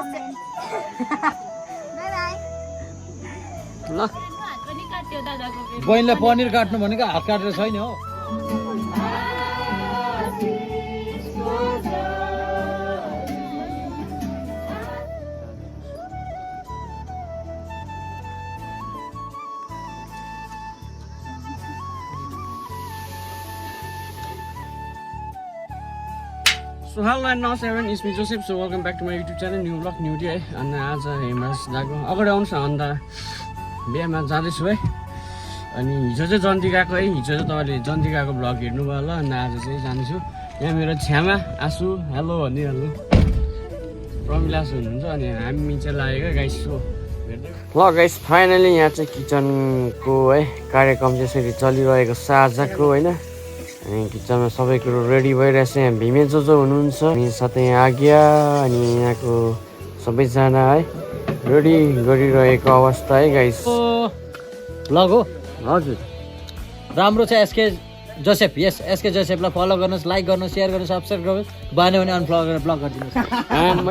ल बहिनीले पनिर काट्नु भनेको हात काटेर छैन हो So hello and namaste everyone, it's me Joseph. So welcome back to my YouTube channel, new vlog, new day. And आज हेमराज दाको अगाडि आउनुहोस् न अन्त बिहामा जाँदैछु है अनि हिजो चाहिँ जन्ती गएको है हिजो चाहिँ तपाईँले जन्ती गएको भ्लग हेर्नुभयो होला अनि आज चाहिँ जाँदैछु यहाँ मेरो छ्यामा आसु हेलो भनिहाल्नु प्रमिला आसु हुनुहुन्छ अनि हामी चाहिँ लागेको गाइस सो ल गाइस फाइनली यहाँ चाहिँ किचनको है कार्यक्रम चाहिँ यसरी चलिरहेको छ आजको होइन अनि किचनमा सबै कुरो रेडी भइरहेछ यहाँ भिमे जो हुनुहुन्छ अनि साथै यहाँ आज्ञा अनि यहाँको सबैजना है रेडी गरिरहेको अवस्था है गाइस भ्लग हो हजुर राम्रो छ एसके जोसेफ यस एसके जोसेफलाई फलो गर्नुहोस् लाइक गर्नुहोस् सेयर गर्नुहोस् सब्सक्राइब गर्नुहोस् भएन भने अनफलो गरेर ब्लक गरिदिनुहोस्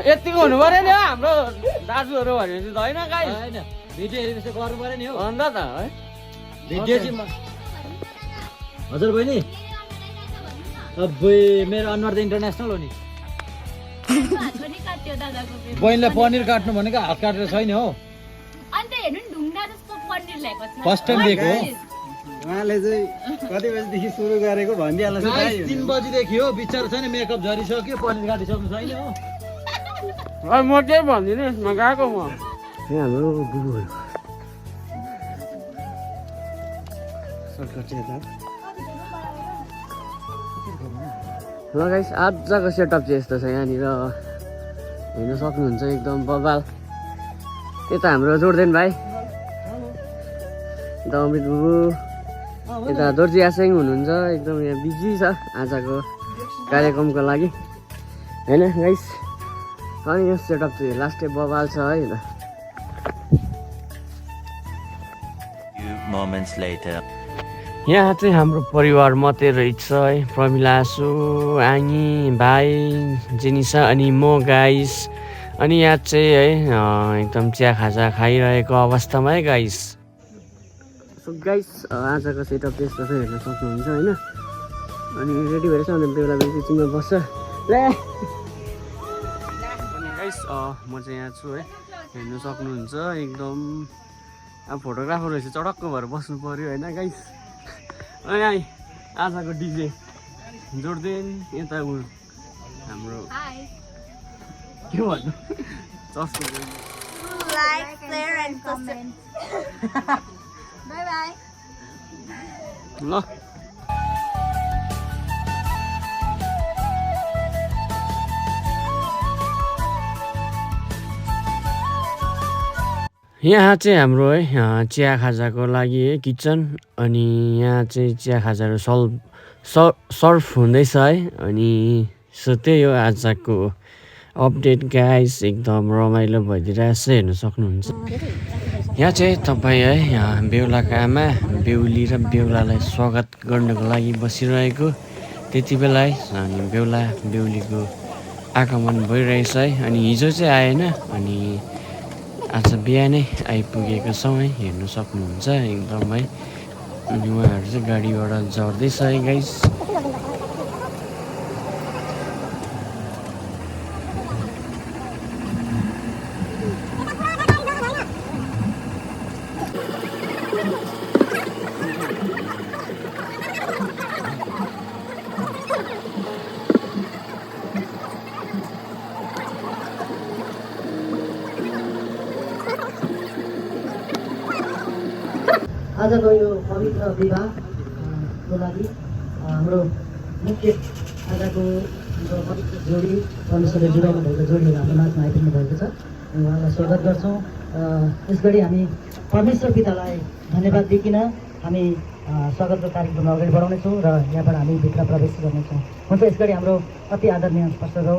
यतिको हुनु पऱ्यो नि हाम्रो दाजुहरू भनेपछि त होइन गाइस होइन भिडियो हेरेपछि गर्नु पऱ्यो नि हो अन्त त है भिडियो चाहिँ हजुर बहिनी अब्बे मेरो अनुहार त इन्टरनेसनल हो नि बहिनीले पनिर काट्नु भनेको हात काटेर छैन हो अन्त हेर्नु नि ढुङ्गा जस्तो पनिर ल्याएको छ फर्स्ट टाइम देखेको हो उहाँले चाहिँ कति बजीदेखि सुरु गरेको भनिदिइहाल्छ 3 बजीदेखि हो बिचार छैन मेकअप झरिसक्यो पनिर काटिसक्नु छैन हो म चाहिँ भन्दिनँ यसमा गएको म यहाँ हाम्रो बुबुहरू ल गाइस आजको सेटअप चाहिँ यस्तो छ यहाँनिर हेर्न सक्नुहुन्छ एकदम बबाल यता हाम्रो जोड्देन भाइ यता अमित बुबु यता दोर्जी आसेङ हुनुहुन्छ एकदम यहाँ बिजी छ आजको कार्यक्रमको लागि होइन गाइस अनि यो सेटअप चाहिँ लास्टै बबाल छ है त यहाँ चाहिँ हाम्रो परिवार मात्रै रहेछ है प्रमिला आसु आङी भाइ जेनिसा अनि म गाइस अनि यहाँ चाहिँ है एकदम चिया खाजा खाइरहेको अवस्थामा है गाइस सो गाइस आजको सेटअप त्यस्तो चाहिँ हेर्न सक्नुहुन्छ होइन अनि रेडी भएर चाहिँ अन्त बेला बेला चिनमा बस्छ ल अनि गाइस म चाहिँ यहाँ छु है हेर्नु सक्नुहुन्छ एकदम अब फोटोग्राफर रहेछ चडक्क भएर बस्नु पऱ्यो होइन गाइस अनि आजको डिजे जोड्देन यता हाम्रो के भन्नु चस्को like share and comment bye bye ल यहाँ चाहिँ हाम्रो है चिया खाजाको लागि है किचन अनि यहाँ चाहिँ चिया खाजाहरू सर्भ हुँदैछ है अनि सो त्यही हो आजको अपडेट गाइस एकदम रमाइलो भइदिइरहेछ हेर्न सक्नुहुन्छ यहाँ चाहिँ तपाईँ है बेहुलाको आमा बेहुली र बेहुलालाई स्वागत गर्नको लागि बसिरहेको त्यति बेला है अनि बेहुला बेहुलीको आगमन भइरहेछ है अनि हिजो चाहिँ आएन अनि आज बिहानै आइपुगेको छौँ है हेर्नु सक्नुहुन्छ एकदम है अनि उहाँहरू चाहिँ गाडीबाट झर्दैछ है गाइस आजको यो पवित्र विवाहको लागि हाम्रो मुख्य आजको पवित्र जोडी परमेश्वरले जुडाउनु भएको जोडीहरू हाम्रो माझमा आइपुग्नु भएको छ उहाँलाई स्वागत गर्छौँ यस गरी हामी परमेश्वर पितालाई धन्यवाद दिइकन हामी स्वागतको कार्यक्रम अगाडि बढाउनेछौँ र यहाँबाट हामी भित्र प्रवेश गर्नेछौँ हुन्छ यस गरी हाम्रो अति आदरणीय पास्टर राउ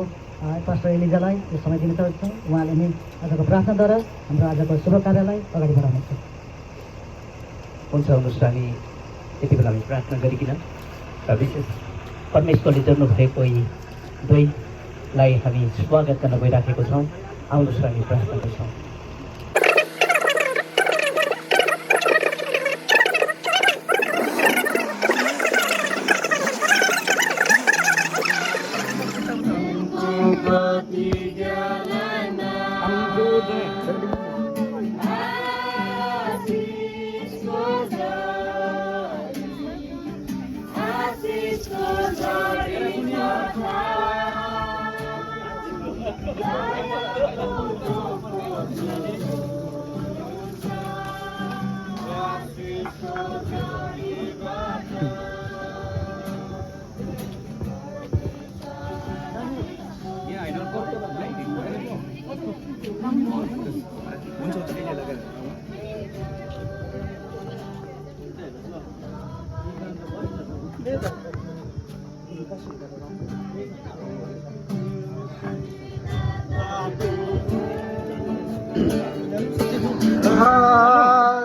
पास्टर एलिजालाई यो समय दिन चाहन्छौँ उहाँले नै आजको प्रार्थनाद्वारा हाम्रो आजको शुभ कार्यलाई अगाडि बढाउनेछौँ हुन्छ आउनुहोस् हामी यति बेला हामी प्रार्थना गरिकन र विशेष परमेश्वरले जोड्नु भएको यी दुवैलाई हामी स्वागत गर्न गइराखेको छौँ आउनुहोस् हामी प्रार्थना गर्छौँ।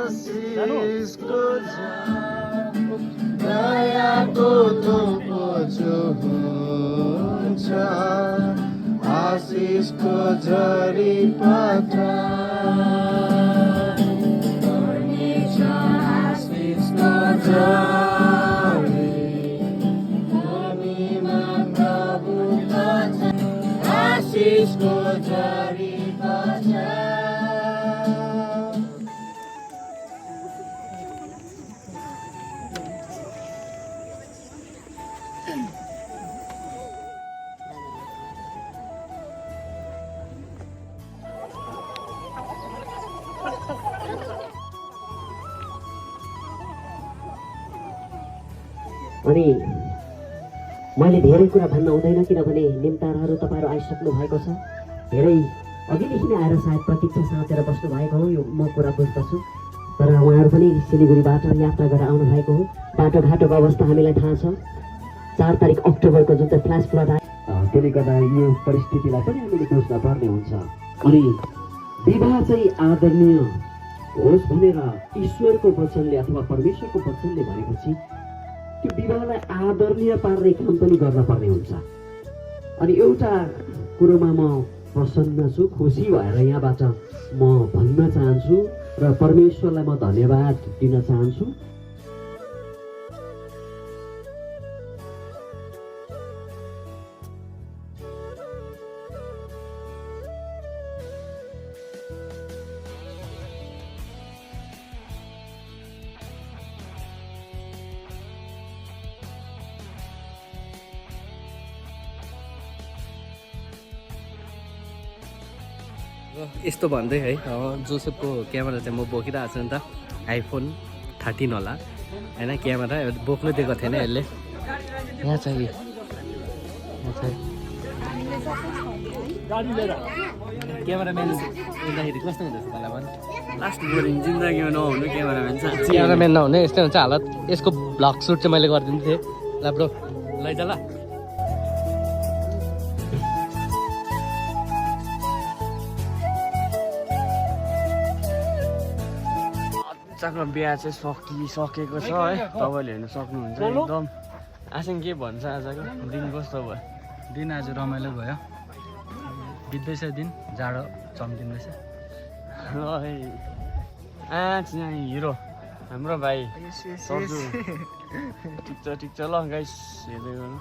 आशिषको दयाको थोपो जो हुन्छ आशिषको झरी पठा आशिषको झरी भूमिमा प्रभु आशिषको झरी पठा। अनि मैले धेरै कुरा भन्न हुँदैन किनभने निम्ताराहरू तपाईँहरू आइसक्नु भएको छ। धेरै अघिदेखि नै आएर सायद प्रतीक्षा साँचेर बस्नु भएको हो, यो म कुरा बुझ्दछु। तर उहाँहरू पनि सिलिगुडीबाट यात्रा गरेर आउनु भएको हो। बाटोघाटोको अवस्था हामीलाई थाहा छ। 4 तारिक अक्टोबरको जुन चाहिँ फ्ल्यास फ्लड आयो, त्यसले गर्दा यो परिस्थितिलाई पनि हामीले बुझ्न पर्ने हुन्छ। अनि विवाह चाहिँ आदरणीय होस् भनेर ईश्वरको वचनले अथवा परमेश्वरको वचनले भनेपछि त्यो विवाहलाई आदरणीय पार्ने काम पनि गर्न पर्ने हुन्छ। अनि एउटा कुरोमा म प्रसन्न छु, खुसी भएर यहाँबाट म भन्न चाहन्छु र परमेश्वरलाई म धन्यवाद दिन चाहन्छु। यस्तो भन्दै है जोसेफको क्यामेरा चाहिँ म बोकिरहेको छु नि त, आइफोन 13 होला होइन। क्यामेरा बोक्नु दिएको थिएन यसले। यहाँ चाहिँ क्यामेराम्यान हुँदाखेरि कस्तो हुँदैछ मलाई भन्। लास्ट बोरिङ जिन्दगीमा नहुनु क्यामेराम्यान छ। क्यामेराम्यान नहुने यस्तै हुन्छ हालत। यसको भ्लग सुट चाहिँ मैले गरिदिनु थिएँ। ल ब्रो लैजा ल। मजाको बिहा चाहिँ सकेको छ है। तपाईँले हेर्नु सक्नुहुन्छ एकदम। आसिङ के भन्छ आजको दिन कस्तो भयो? दिन आज रमाइलो भयो, बित्दैछ दिन, जाडो चम्किँदैछ। यहाँ हिरो हाम्रो भाइ सक्छु। ठिक छ ल गाइस, हेर्दै गर्नु।